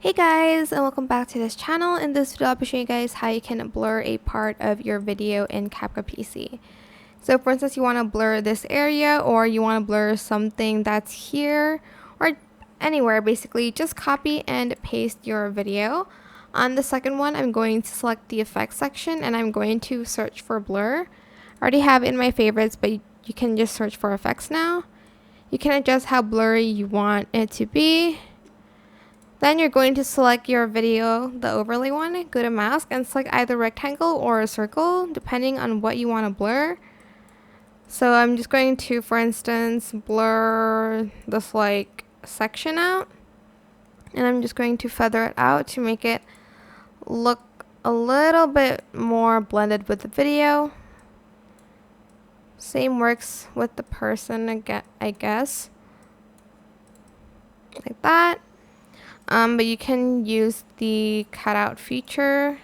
Hey guys, and welcome back to this channel. In this video I'll be showing you guys how you can blur a part of your video in CapCut PC. So for instance, you want to blur this area, or you want to blur something that's here or anywhere. Basically just copy and paste your video. On the second one, I'm going to select the effects section and I'm going to search for blur. I already have it in my favorites, but you can just search for effects now. You can adjust how blurry you want it to be. Then you're going to select your video, the overlay one, go to mask and select either rectangle or a circle depending on what you want to blur. So I'm just going to, for instance, blur this like section out, and I'm just going to feather it out to make it look a little bit more blended with the video. Same works with the person again, I guess, like that. But you can use the cutout feature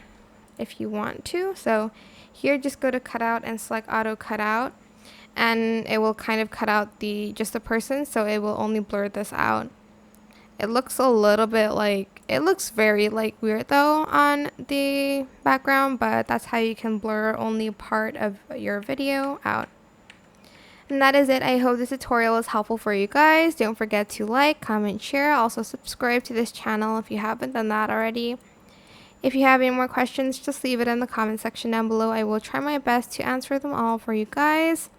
if you want to. So here, just go to cutout and select auto cutout, and it will kind of cut out just the person, so it will only blur this out. It looks a little bit like, it looks very like weird though on the background, but that's how you can blur only part of your video out. And that is it. I hope this tutorial was helpful for you guys. Don't forget to like, comment, share. Also subscribe to this channel if you haven't done that already. If you have any more questions, just leave it in the comment section down below. I will try my best to answer them all for you guys.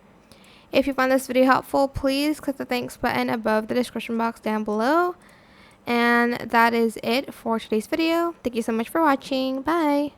If you found this video helpful, please click the thanks button above the description box down below. And that is it for today's video. Thank you so much for watching. Bye.